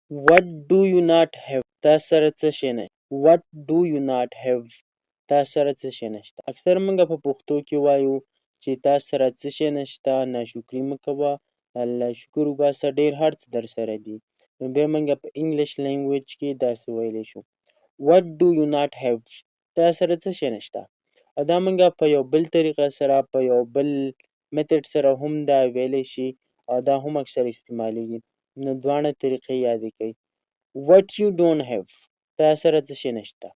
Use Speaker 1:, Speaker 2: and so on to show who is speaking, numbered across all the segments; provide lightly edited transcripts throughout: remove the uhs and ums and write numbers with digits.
Speaker 1: What do you not have? تا سره څه شی نشته. What do you not have? تا سره څه شی نشته. اکثر موږ په پښتو کې وایو چې تا سره څه شی نشته، ناشکري مه کوه، الله شکر وباسه، ډېر هر څه در سره دي. نو بیا موږ په انګلیش لینګویج کې داسې ویلی شو. What do you not have? تا سره څه شی نشته. او دا موږ په یو بل طریقه سره، په یو بل میتډ سره هم دا ویلی شي او دا هم اکثر استعمالیږي. نو دواړه طریقې یادې کړئ. What you don't have. تا سره څه شی نشته.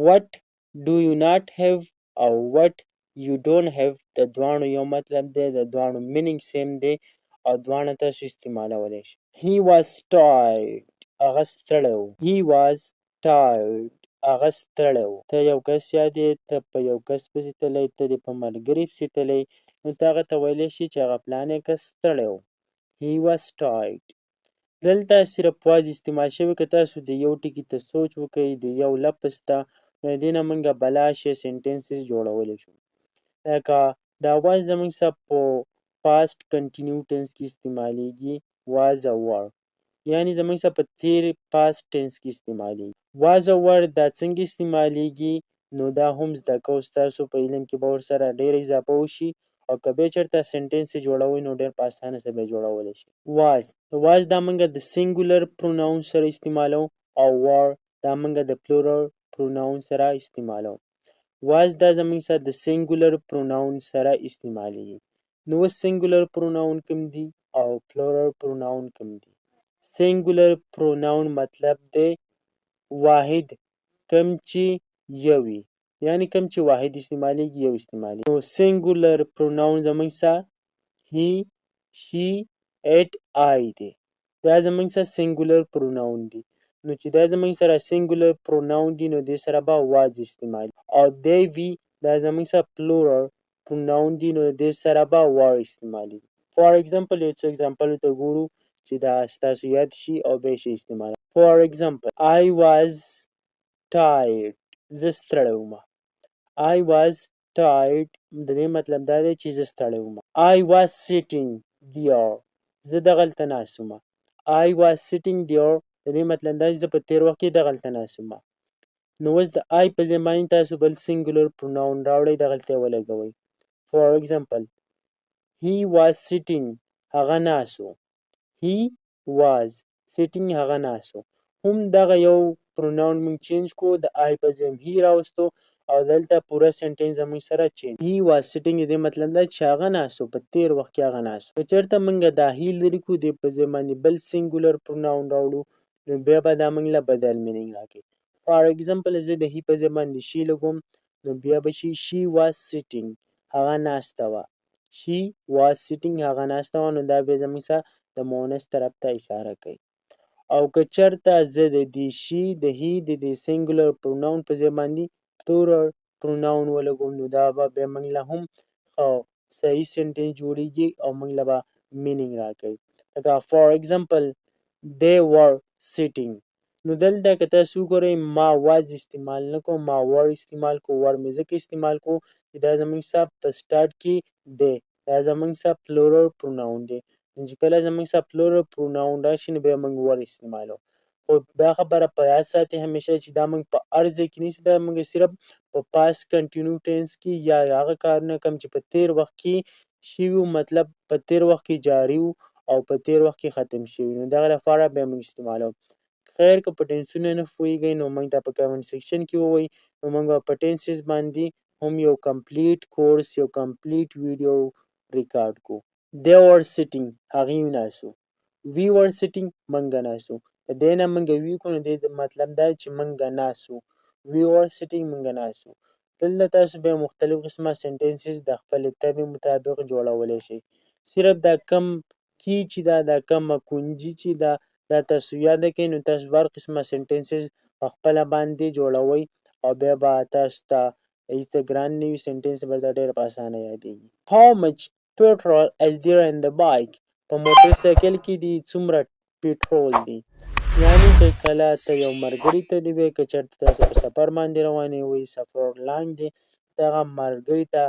Speaker 1: What do you not have او what you don't have د دواړو یو مطلب دی، د دواړو مینینګ سیم دی او دواړه تاسو استعمالولی شئ. He was tired. هغه ستړی و. He was tired. هغه ستړی و. ته یو کس یادې، ته په یو کس پسې تللی، ته دې په ملګري پسې تللی، نو ته هغه ته ویلی شي چې هغه فلانی کس ستړی و. He was tired. دلته صرف واز استعمال شوی. که تاسو د یو ټکي ته سوچ وکئ، د یو لفظ ته، نو د دې نه موږ بلا شی سینټنسز جوړولی شو. لکه دا واز زموږ سره په پاسټ کنټینیو ټنس کې استعمالیږي، واز او ور، یعنی زموږ سره په تیر پاسټ ټنس کې استعمالیږي. واز او ور دا څنګه استعمالیږي، نو دا هم زده کوو. ستاسو په علم کې به ورسره ډېر اضافه وشي او که بیا چېرته سینټنس یې جوړوئ نو ډېر په اسانه سره به یې جوړولی شئ. واز دا موږ د سینګولر پروناون سره استعمالو او ور دا موږ د پلورل پروناون سره استعمالو. واز دا زموږ سره د سینګولر پروناون سره استعمالیږي. نو سینګولر پروناون کوم دي او پلورل پروناون کوم دي. سینګولر پروناون مطلب دی واحد کم چې یو وي، یعنی کم چې واحد استعمالیږي یو استعمالیږي. نو سینګولر پروناون زموږ سره هی، شي، اټ، آی دی. دا زموږ سره سینګولر پروناون دي. نو چې دا زموږ سره سینګولر پروناون دي نو دې سره به واز استعمال او دی وي دا زموږ سره پلورل پروناون دي نو دې سره به ور استعمالي. فار ایگزامپل یو څو ایگزامپل ته ګورو چې دا ستاسو یاد شي او به شي استعمال. فار ایگزامپل I was tired. زه ستړی وم. I was tired د دې مطلب دا دی چې زه ستړی وم. I was sitting there. زه دغلته ناست وم. I was sitting there د دې مطلب دا چې زه په تیر وخت کې دغلته ناست وم. نو اوس د I په ځای باندې تاسو بل سینګولر پروناون راوړئ، دغلته یې ولګوئ. فار ایگزامپل He was sitting. هغه ناست و. He was sitting. هغه ناست و. هم دغه یو پروناون موږ چینج کو، د I په ځای هی راوستو او دلته پوره سنټنس زموږ سره چینج. He was sitting دې مطلب دا چې هغه ناست و، په تیر وخت کې هغه ناست و. که چېرته موږ دا هی لرې کړو، دې په ځای باندې بل سینګولر پروناون راوړو، نو بیا به دا موږ له بدل مینینګ راکړي. فار ایگزامپل زه د هی په ځای باندې شي لګوم، نو بیا به شي she was sitting. هغه ناسته وه. she was sitting. هغه ناسته وه، نو دا بیا زموږ سره د مؤنث طرف ته اشاره کوي. او که چېرته زه د دې شي، د هی، د دې سینګولر پروناون په ځای باندې پلورل پروناون ولګوم، نو دا به بیا موږ له هم صحیح سنټنس جوړیږي او موږ له به مینینګ راکوي. لکه فار ایگزامپل they were sitting. نو دلته که تاسو وګورئ ما واز استعمال نه کوم، ما ور استعمال کو. ور مې ځکه استعمال کو چې دا زموږ سره په سټارټ کې دی، دا زموږ سره پلورل پروناون دی. چې کله زموږ سره پلورل پروناون راشي نو بیا موږ ور استعمالو. خو دا خبره په یاد ساتئ همیشه چې دا موږ په هر ځای کې نیسي، دا موږ صرف په پاست کنټینیو ټنس کې یا هغه کارونه کوم چې په تیر وخت کې شوي وو، مطلب په تیر وخت کې جاري وو او په تیر وخت کې ختم شوي، نو دغه لپاره بیا موږ استعمالو. خیر که په ټنسونه نه پوهیږئ نو موږ ته په کمنټ سیکشن کې ووایئ، نو موږ به په ټنسز باندې هم یو کمپلیټ کورس، یو کمپلیټ ویډیو ریکارډ کو. They were sitting. هغوی ناستو. We were sitting. موږ ناستو. د دې نه موږ وی کړو نو دې مطلب دا چې موږ ناستو. We were sitting. موږ ناستو. دلته تاسو بیا مختلف قسمه سنټنسز د خپل طبع مطابق جوړولی شئ. صرف دا کم کی چې دا کمه کنجي چې دا تاسو یاده کړئ، نو تاسو هر قسمه سنټنسز په خپله باندې جوړوئ او بیا به تاسو ته هېڅ ګران نه وي، سنټنس به درته ډېر په اسانه یادېږي. How much petrol is there in the bike? په موټر سایکل کې دي څومره پټرول دی. یعنی که کله ته یو ملګري ته دې وایې، که چېرته تاسو په سفر باندې روان یوئ، سفر لانګ دی، دغه ملګري ته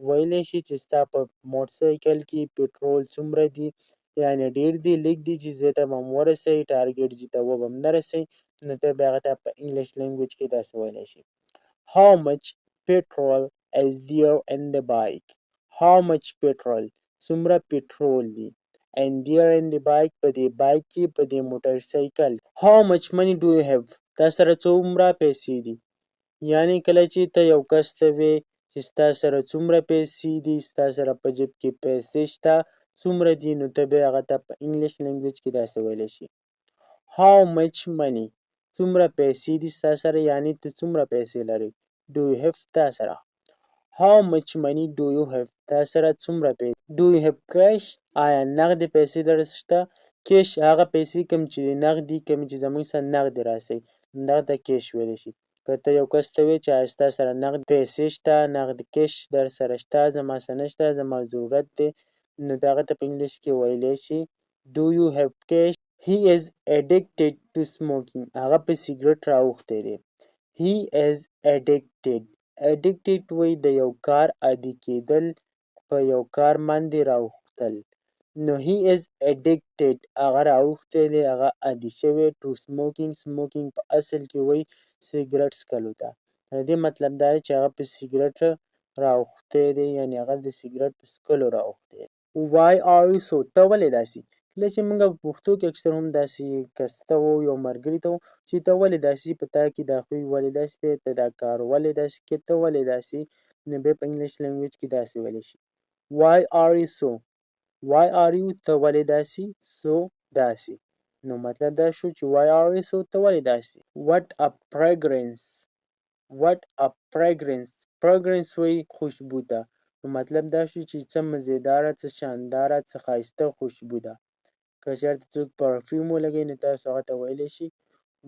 Speaker 1: ویلی شي چې ستا په موټر سایکل کې پټرول څومره دي. یعنې ډېر دي لیک دي چې زه ته به هم ورسوي ټارګېټ زی ته و به هم نه رسوي نو ته بیا هغه ته په انګلیش لینګویج کې داسې ویلی شي How much petrol is there in the bike? How much petrol? څومره petrol دی and there in the bike په دې بایک کې په دې موټر سایکل How much money do you have? تا سره څومره پیسې دي یعنی کله چې ته یو کس ته وې چې ستا سره څومره پیسې دي ستا سره په جیب کې پیسې شته څومره دي نو ته بیا هغه ته په انګلیش لینګویج کې داسې ویلی شي How much money څومره پیسې دي ستا سره یعنی ته څومره پیسې لرې Do you have تا سره How much money do you have تا سره څومره پیسې Do you have cash آیا نغدې پیسې در شته کیش هغه پیسې کوم چې نغدي کوم چې زموږ سره نغدې راسي دغه ته کیش ویلی شي که ته یو کس ته وایې چې آیا ستا سره نغد پیسې شته نغد کیش در سره شته زما سره نشته زما ضرورت دی نو د هغه ته په انګلیش کې ویلی شي Do you have cash He is addicted to smoking هغه په سیګرټ راوښتی دی He is addicted وایي د یو کار عادي کېدل په یو کار باندې راوښتل نو he is addicted هغه راوښتی دی هغه عادي شوی to smoking په اصل کې وایي سیګرټ څکلو ته د دې مطلب دا دی چې هغه په سیګرټ راوښتی دی یعنې هغه د سیګرټ په څکلو راوښتی دی Why are you so ته ولې داسې کله چې موږ په پښتو کې اکثر هم داسې کس ته وو یو ملګري ته وو چې ته ولې داسې په تا کې دا خوی ولې داسې دی ته دا کار ولې داسې کې ته ولې داسې نو بیا په انګلیش لینګویج کې داسې ویلی شي Why are you so Why are you ته ولې داسې so داسې نو مطلب دا شو چې why are you so ته ولې داسې What a fragrance وایي خوشبو ته نو مطلب دا شو چې څه مزیداره څه شانداره څه ښایسته خوشبو ده که چېرته څوک پرفیوم ولګوي نو تاسو هغه ته ویلی شي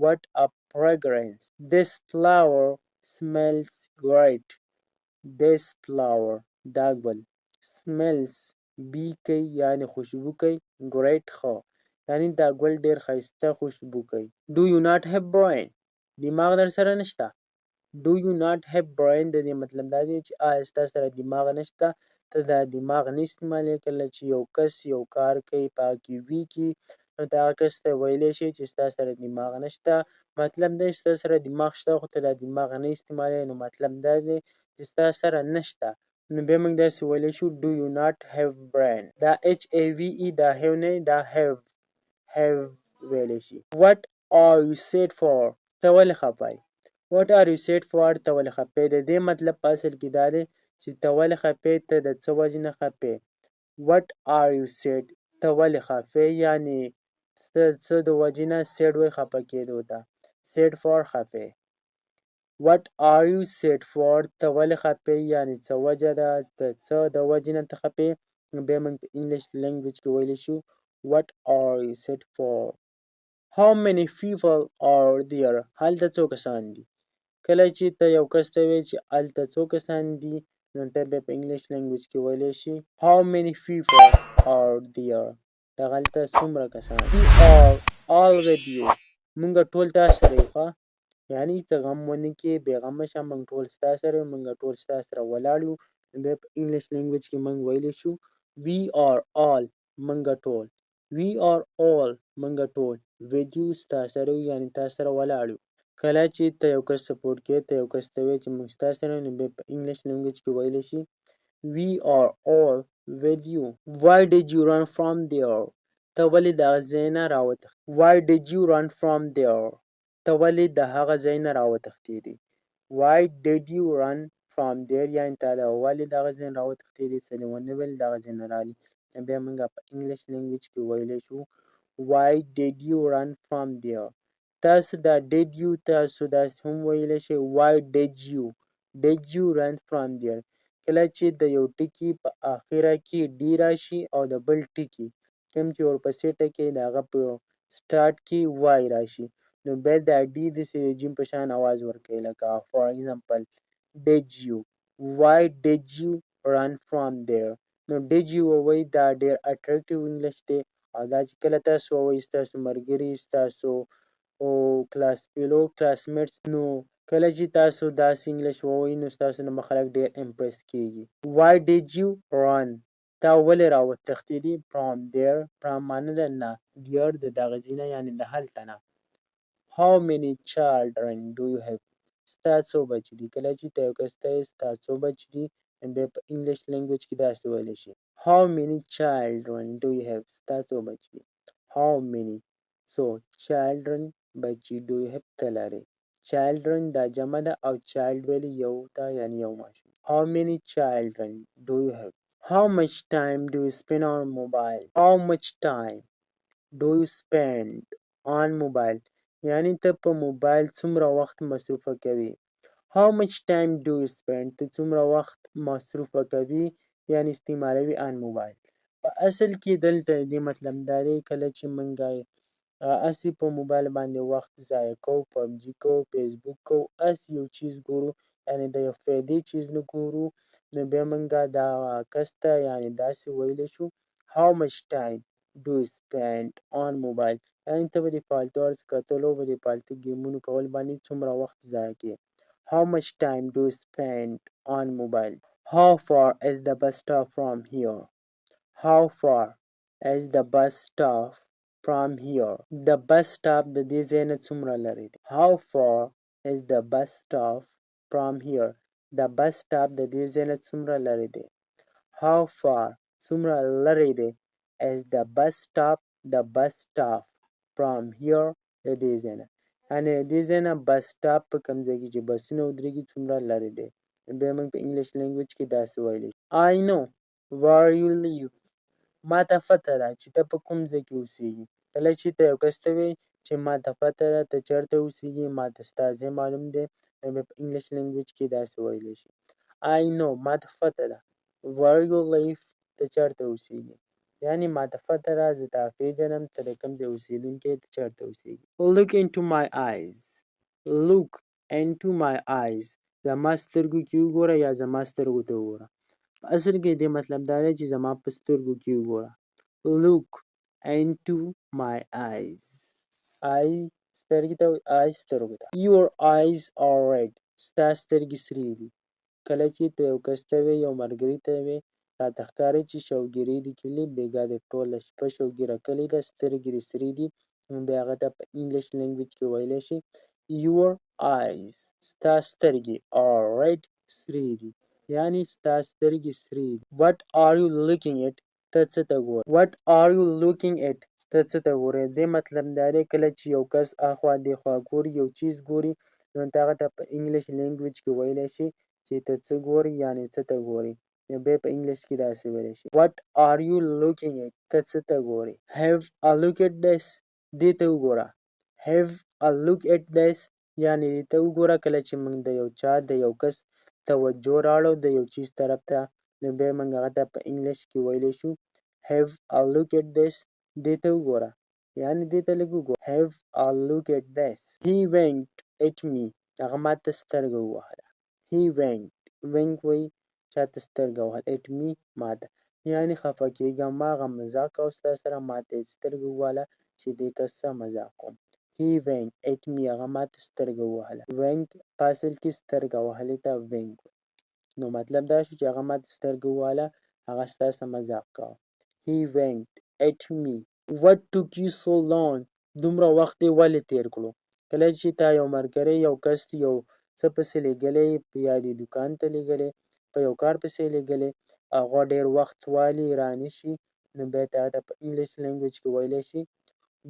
Speaker 1: What a fragrance This flower smells great This flower دا ګل smells بی کوي یعنې خوشبو کوي great ښه یعنې دا ګل ډېر ښایسته خوشبو کوي Do you not have brain دماغ در سره نشته Do you not have brain د دې مطلب دا دی چې آیا ستا سره دماغ نشته ته دا دماغ نه استعمالوې کله چې یو کس یو کار کوي په هغه کې وي کي نو ته هغه کس ته ویلی شي چې ستا سره دماغ نشته مطلب دا چې ستا سره دماغ شته خو ته دا دماغ نه استعمالوې نو مطلب دا دی چې ستا سره نشته نو بیا موږ داسې ویلی شو Do you not have brain دا HAVE دا have نه دا have ویلی شي What are you sad for ته ولې خفه یې What are you sad for ته ولې خفه یې د دې مطلب په اصل کې دا دی چې ته ولې خفه یې ته د څه وجې نه خفه یې What are you sad ته ولې خفه یې یعنې څه د وجې نه sad وایي خفه کېدو ته sad for خفه یې What are you sad for ته ولې خفه یې یعنې څه وجه ده د څه د وجې نه ته خفه یې نو بیا موږ په انګلیش لینګویج کې ویلی شو What are you sad for How many people are there هلته څو کسان دي کله چې ته یو کس ته وایې چې هلته څو کسان دي نو ته بیا په انګلیش لینګویج کې ویلی شي How many people are there دغلته څومره کسان We are all with you موږ ټول تا سره یو ښه یعنې ته غم ونه کې بېغمه شه موږ ټول ستا سره یو موږ ټول ستا سره ولاړ یو بیا په انګلیش لینګویج کې موږ ویلی شو We are all موږ ټول We are all موږ ټول with you ستا سره یو یعنې تا سره ولاړ یو کله چې ته یو کس سپورټ کوې ته یو کس ته وایې چې موږ ستا سره نو بیا په انګلیش لینګویج کې ویلی شي We are all with you Why did you run from there ته ولې د هغه ځای نه راوتښتې Why did you run from there ته ولې د هغه ځای نه راوتښتېدې Why did you run from there یعنې ته ولې د هغه ځای نه راوتښتېدې څه دې ونه ویل د هغه ځای نه رالې بیا موږ په انګلیش لینګویج کې ویلی شو Why did you run from there تاسو دا did you تاسو داسې هم ویلی شئ Why did you run from there کله چې د یو ټکي په اخره کې ډي راشي او د بل ټکي کوم چې ورپسې ټکی د هغه په سټارټ کې وای راشي نو بیا دا ډي داسې د جیم په شان اواز ورکوي لکه فار ایگزامپل did you Why did you run from there نو did you ووایي دا ډېر اټریکټیو انګلیش دی او دا چې کله تاسو ووایي ستاسو ملګري ستاسو او کلاس فیلو کلاسمیټس نو کله چې تاسو داسې انګلیش ووایي نو ستاسو نه به خلک ډېر امپریس کېږي Why did you run تا ولې راوتښتېدې from there from معنی ده نه there د دغه ځای نه یعنې د هلته نه how many children do you have ستا څو بچي دي کله چې ته یو کس ته یې ستا څو بچي دي بیا په انګلیش لینګویج کې داسې ویلی شي how many children do you have ستا څو بچي دي how many څو children بچي do you have ته لرې children دا جمع ده او child ویلې یو ته یعنې یو ماشوم how many children do you have how much time do you spend on mobile how much time do you spend on mobile یعنی ته په موبایل څومره وخت مصرفه کوي how much time do you spend ته څومره وخت مصرفه کوي یعنی استعمالوي on mobile په اصل کې دلته دې مطلب دا دی کله چې موږ هسې په موبایل باندې وخت ضایع کوو پبجي کوو فیسبوک کوو هسې یو چیز ګورو یعنې د یو فایدې چیز نه ګورو نو بیا موږ دا کس ته یعنې داسې ویلی شو how much time do you spend on mobile یعنې ته به د فالتو عرض کتلو به د فالتو ګیمونو کول باندې څومره وخت ضایع کوې how much time do you spend on mobile how far is the bus stop from here how far is the bus stop from here the bus stop د دې ځای نه څومره لرې دی how far is the bus stop from here the bus stop د دې ځای نه څومره لرې دی how far څومره لرې دی is the bus stop from here د دې ځای نه یعنې د دې ځای نه بس سټاپ په کوم ځای کې چې بسونه ودرېږي څومره لرې دی بیا موږ په انګلیش لینګویج کې داسې ویلی I know where you live ما ته پته ده چې ته په کوم ځای کې اوسېږي کله چې ته یو کس ته وایې چې ما ته پته ده ته چېرته اوسېږي ما ته ستا ځای معلوم دی نو بیا په انګلیش لینګویج کې داسې ویلی شي I know ما ته پته ده where you live ته چېرته اوسېږي یعنې ما ته پته ده زه تا پېژنم ته د کوم ځای اوسېدونکی ته چېرته اوسېږي look into my eyes look into my eyes زما سترګو کې وګوره یا زما سترګو ته وګوره په اصل کې دې مطلب دا دی چې زما په سترګو کې وګوره look into my eyes eye سترګې ته eye سترګو ته your eyes are red ستا سترګې سرې دي کله چې ته یو کس ته وایې یو ملګري ته وایې راته ښکاري چې شوګیرې دې کړي بېګا دې ټوله شپه شوګیره کړې ده سترګې دې سرې دي نو بیا هغه ته په انګلیش لینګویج کې ویلی شي your eyes ستا سترګې are red سرې دي یعنې ستا سترګې سرې دي what are you looking at ته څه ته ګورې what are you looking at ته څه ته ګورې دې مطلب دا دی کله چې یو کس اخوا دېخوا ګوري یو چیز ګوري نو ته هغه ته په انګلیش لینګویج کې ویلی شي چې ته څه ګورې یعنې څه ته ګورې بیا په انګلیش کې داسې ویلی شي what are you looking at ته څه ته ګورې have a look at this دې ته وګوره have a look at this یعنې دې ته وګوره کله چې موږ د یو چا د یو کس توجه راړو د یو چیز طرف ته نو بیا موږ هغه ته په انګلیش کې ویلی شو have a look at this دې ته وګوره یعنې دې ته لږ وګوره have a look at this he winked at me هغه ما ته سترګه ووهله he wink وایي چا ته سترګه وهل at me ما ته یعنې خفه کېږه ما هغه مزاق کوه ستا سره ما ته یې سترګه ووهله چې دې کس څه مزاق کوم he winked at me هغه ما ته سترګه ووهله wink په اصل کې سترګه وهلې ته wink نو مطلب دا شو چې هغه ما ته سترګه ووهله هغه ستا څه مزاق کوه he winked at me what took you so long دومره وخت یې ولې تېر کړو کله چې تا یو ملګری یو کس یو څه پسې لېږلی یا دې دوکان ته لېږلی په یو کار پسې لېږلی هغه ډېر وخت والي رانشي نو بیا ته هغه ته په انګلیش لینګویج کې ویلی شي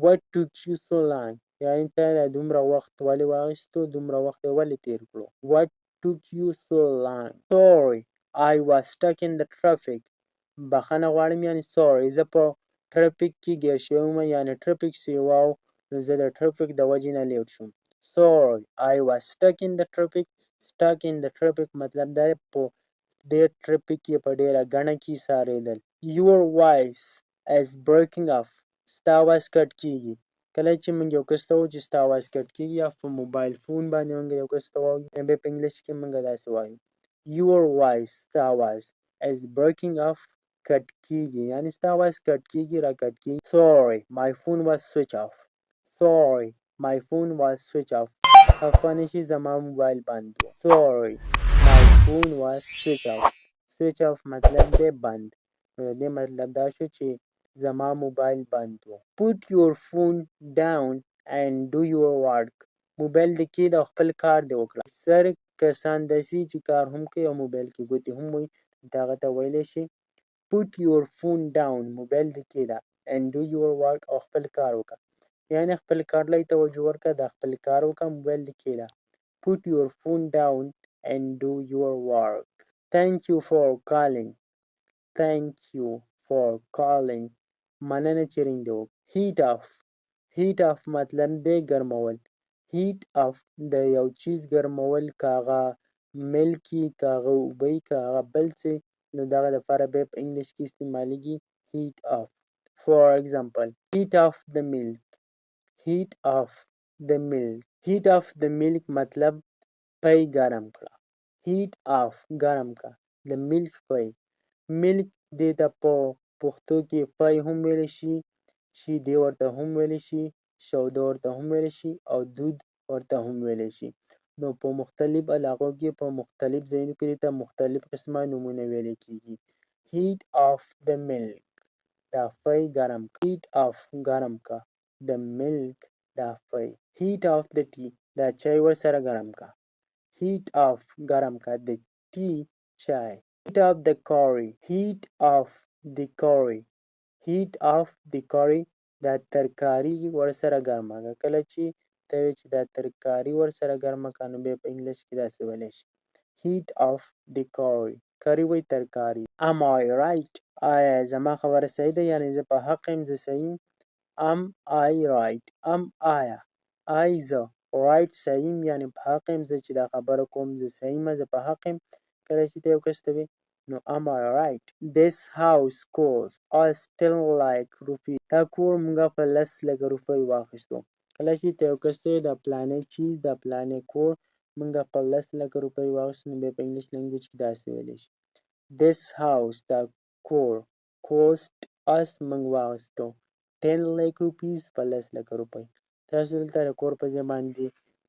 Speaker 1: what took you so long یعنې ته دا دومره وخت ولې واخیستو دومره وخت یې ولې تېر کړو what took you so long sorry I was stuck in the traffic بخښنه غواړم یعنې sorry زه په ټرافیک کې ګیر شوی وم یعنې ټرافیک سیوا و نو زه د ټرافیک د وجې نه لیټ شوم sorry I was stuck in the traffic مطلب دا دی په ډېر ټرافیک کې په ډېره ګڼه کې څارېدل your voice is breaking off ستا اواز کټ کېږي کله چې موږ یو کس ته وایو چې ستا اواز کټ کېږي یا په موبایل فون باندې موږ یو کس ته وایو بیا په انګلیش کې موږ داسې وایو your voice ستا اواز is breaking off کټ کېږي یعنې ستا اواز کټ کېږي را کټ کېږي sorry my phone was switch off خفه نه شي زما موبایل بند و sorry my phone was switch off مطلب دی بند نو د دې مطلب دا شو چې زما موبایل بند و. Put your phone down and do your work. موبایل دې کېږده او خپل کار دې وکړه. اکثر کسان داسې چې کار هم کوي او موبایل کې ګوتې هم وهي، دغه ته ویلی شي Put your phone down. موبایل دې کېږده and do your work او خپل کار وکړه. یعنې خپل کار له توجه ورکړه، دا خپل کار وکړه، موبایل دې کېږده. Put your phone down and do your work. Thank you for calling. Thank you for calling. مننه چې رینګ دې وکړ. Heat off. Heat off مطلب دی ګرمول. Heat off د یو چیز ګرمول، که هغه ملکي، که هغه اوبه، که هغه بل څه، نو دغه دپاره بیا په انګلیش کې استعمالیږي heat off. For example, heat off the milk. Heat off the milk. Heat off the milk مطلب پی ګرم کړه. Heat off ګرم کړه. The milk پی. ملک دې ته په پښتو کې پی هم ویلی شي، شیدې ورته هم ویلی شي، شوده ورته هم ویلی شي او دود ورته هم ویلی شي. نو په مختلف علاقو کې په مختلف ځایونو کې دې ته مختلف قسمه نومونه ویلی کېږي. Heat off the milk. دا پی ګرم کړه. Heat off ګرم کړه. The milk دا پی. Heat off the tea. دا چای ورسره ګرم کړه. Heat off ګرم کړه. The tea چای. Heat off the curry. Heat off the curry. Heat off the curry. دا ترکاري ورسره ګرمه کړه. کله چې ته وایې چې دا ترکاري ورسره ګرمه کړه، نو بیا په انګلیش کې داسې ویلی شي Heat off the curry. curry وایي ترکاري. Am I right? آیا زما خبره صحیح ده؟ یعنې زه په حق یم، زه صحیح یم. Am I right? Am آیا I زه right صحیح یم، یعنې په حق یم، زه چې دا خبره کوم زه صحیح یم، زه په حق یم. کله چې ته یو کس ته وایې نو am I right? This house cost us 10 lakh rupees. دا کور موږ په 10 لکه روپۍ واخیستو. کله چې ته یو کس ته وایې دا پلانی چیز، دا پلانی کور موږ په 10 لکه روپۍ واخیستو، نو بیا په انګلیش لینګویج کې داسې ویلی شي This house دا کور cost us موږ واخیستو 10 lakh rupees په 10 لکه روپۍ. تاسو دلته د کور په ځای باندې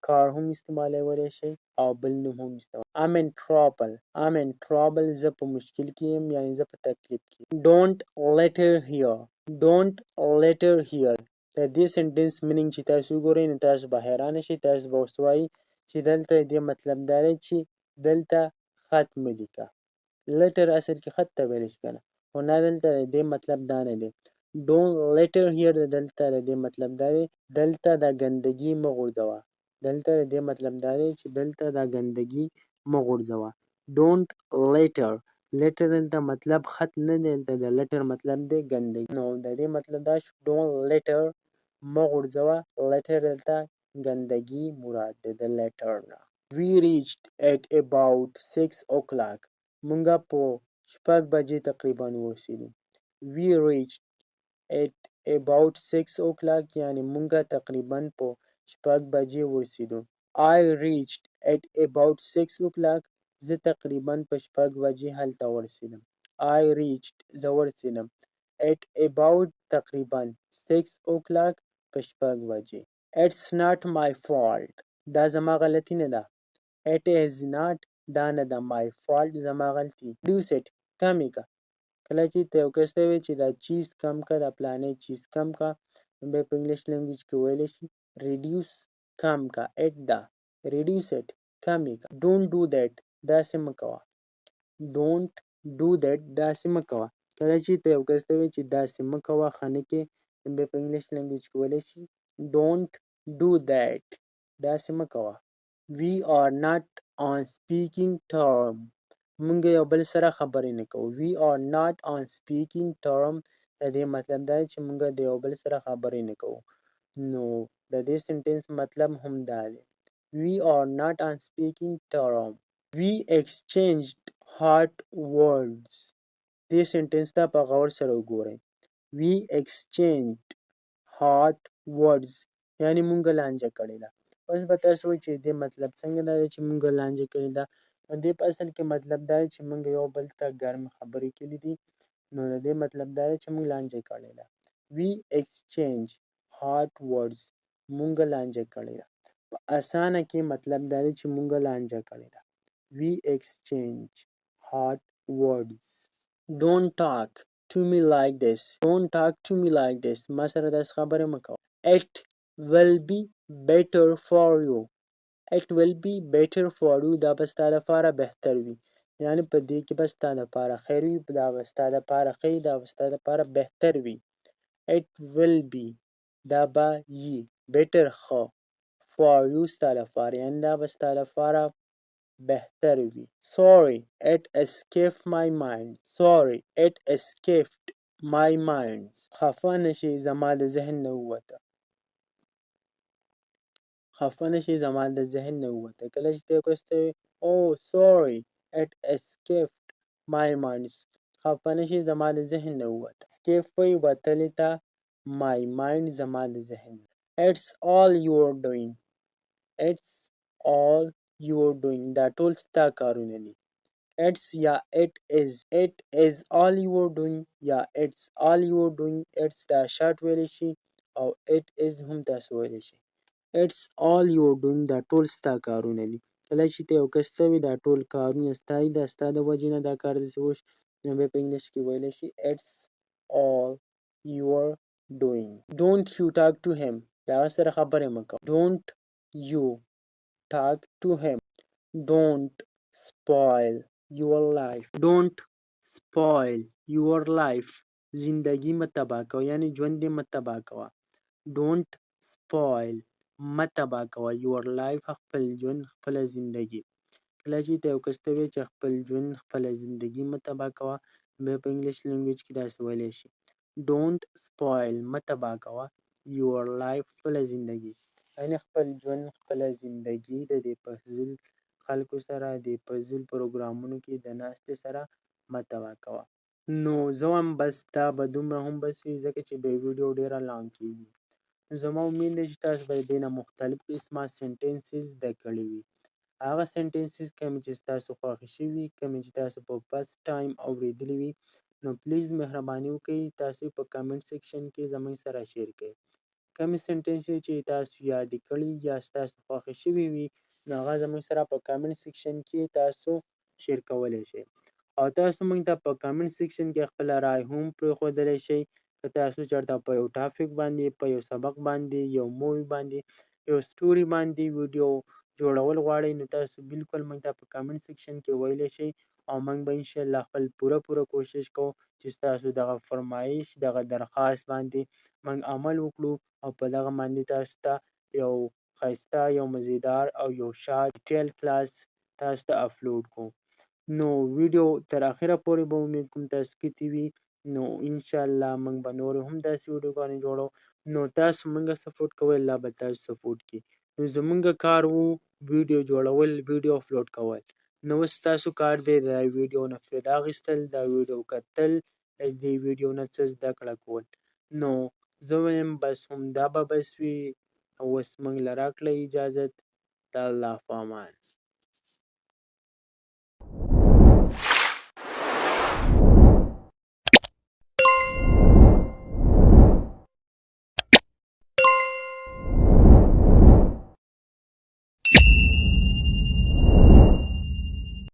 Speaker 1: کار هم استعمالولی شئ او بل نوم هم استعمالولی. I'm in trouble. I'm in trouble. زه په مشکل کې یم، یعنې زه په تکلیف کې یم. Don't litter here. Don't litter here. د دې سنټنس مینینګ چې تاسو وګورئ نو تاسو به حیرانه شئ. تاسو به ورته وایئ چې دلته د دې مطلب دا دی چې دلته خط مه لیکه. litter اصل کې خط ته ویلی شي که نه، خو نه دلته د دې مطلب دا نه دی. Don't litter here دلته د دې مطلب دا دی دلته دا ګندګي مه غورځوه. دلته د دې مطلب دا دی چې دلته دا ګندګي مه غورځوه. Don't litter. litter دلته مطلب خط نه دی، دلته د litter مطلب دی ګندګي. نو د دې مطلب دا شو Don't litter مه غورځوه. litter دلته ګندګي مراد دی د litter نه. We reached at about 6 o'clock. مونږه په 6 بجې تقریبا ورسېدو. We reached at about 6 o'clock یعنې مونږه تقریبا په 6 بجې ورسېدو. I reached at about 6 o'clock. زه تقریبا په 6 بجې هلته ورسېدم. I reached زه ورسېدم. At about تقریبا 6 o'clock په 6 بجې. It's not my fault. دا زما غلطي نه ده. It is not دا نه ده my fault زما غلطي. Reduce it کم یې کړه. کله چې ته یو کس ته وایې چې دا چیز کم کړه، دا پلانی چیز کم کړه، نو بیا په انګلیش لینګویج کې ویلی شي reduce کم کړه. it ده reduce it کم یې کړه. Don't do that داسې مه کوه. Don't do that داسې مه کوه. کله چې ته یو کس ته وایې چې داسې مه کوه، ښه نه کې، نو بیا په انګلیش لینګویج کې ویلی شي Don't do that داسې مه کوه. We are not on speaking term. مونږ یو بل سره خبرې نه کوو. We are not on speaking term د دې مطلب دا دی چې مونږ د یو بل سره خبرې نه کوو. نو د دې سنټنس مطلب هم دا دی We are not on speaking term. We exchanged hot words. دې سنټنس ته په غور سره وګورئ. We exchanged hot words یعنې مونږ لانجه کړې ده. اوس به تاسو وایئ چې دې مطلب څنګه دا دی چې مونږ لانجه کړې ده. نو دې په اصل کې مطلب دا دی چې مونږ یو بل ته ګرم خبرې کړي دي. نو د دې مطلب دا دی چې مونږ لانجه کړې ده. We exchange hot words. مونږ لانجه کړې ده. په اسانه کې مطلب دا دی چې مونږ لانجه کړې ده. We exchange hot words. Don't talk. to me like this. Don't talk to me like this. ما سره داسې خبرې مه کوه. It will be better for you. It will be better for you. دا به ستا لپاره بهتر وي. یعنې په دې کې به ستا لپاره خیر وي، دا به ستا لپاره ښه وي، دا به ستا لپاره بهتر وي. It will be دا به یي better ښه for you ستا لپاره، یعنې دا به ستا لپاره بهتر وي. Sorry, it escaped my mind. Sorry, it escaped my mind. خفه نشي زما د ذهن نه ووته. خفه نشي زما د ذهن نه ووته. کله چې ته یو کس ته oh sorry it escaped my mind. خفه نشي زما د ذهن نه ووته. escape وایي وتلې ته، my mind زما د ذهن. It's all you're doing. It's all you're doing. دا ټول ستا کارونه دي. It's یا it is. It is all you're doing یا it's all you're doing. It's دا شرط ویلی شي او it is هم تاسو ویلی شي. It's all you're doing دا ټول ستا کارونه دي. کله چې ته یو کس ته وي دا ټول کارونه ستا دي، دا ستا د وجې نه دا کار داسې وشو، نو بیا په انګلیش کې ویلی شي It's all you're doing. Don't you talk to him. د هغه سره خبرې مه کوه. Don't you talk to him. Don't spoil your life. Don't spoil your life. زندگی مه تباه کوه، یعنی ژوند دې مه تباه کوه. Don't spoil مه تباه کوه your life خپل ژوند خپله زندگی. کله چې ته یو کس ته وایې چې خپل ژوند خپله زندگی مه تباه کوه، بیا په انګلیش لینګویج کې داسې ویلی شي Don't spoil مه تباه کوه your life خپله زندگی، یعنې خپل ژوند خپله زندگی د دې فضول خلکو سره د فضول پروګرامونو کې د ناستې سره مه تباه کوه. نو زه وایم بس دا به دومره هم بس وي، ځکه چې به ویډیو ډېره لانګ کېږي. زما امید دی چې تاسو به د دې نه مختلف قسمه سنټنسز زده کړي وي. هغه سنټنسز کومې چې ستاسو خوښې شوي، کومې چې تاسو په فرست ټایم اورېدلي وي، نو پلیز مهرباني وکړئ تاسو په کامنټ سیکشن کې زموږ سره شیر کړئ. کومې سنټنسز چې تاسو یادې کړي یا ستاسو خوښې شوي وي، نو هغه زموږ سره په کامنټ سیکشن کې تاسو شیر کولی شئ. او تاسو موږ ته په کامنټ سیکشن کې خپله رای هم پرېښودلی شئ. که تاسو چېرته په یو ټاپک باندې، په یو سبق باندې، یو مووي باندې، یو سټوري باندې ویډیو جوړول غواړئ، نو تاسو بالکل موږ ته په کامنټ سیکشن کې ویلی شئ او موږ به انشاءالله خپل پوره کوشش کوو چې ستاسو دغه فرمایش، دغه درخواست باندې موږ عمل وکړو او په دغه باندې تاسو ته یو ښایسته، یو مزیدار او یو شارټ ډیټیل کلاس تاسو ته اپلوډ کوو. نو ویډیو تر اخره پورې به امید کوم تاسو کتي وي، نو انشاءالله موږ به نور هم داسې ویډیوګانې جوړو. نو تاسو موږ سپورټ کوئ، الله به تاسو سپورټ کړي. نو زموږ کار وو ویډیو جوړول، ویډیو اپلوډ کول. نو اوس ستاسو کار دی د ویډیو نه فایده اخیستل، دا ویډیو کتل، د دې ویډیو نه څه زده کړه کول. نو زه وایم بس همدا به بس وي. اوس موږ له راکړئ اجازت. د الله په امان.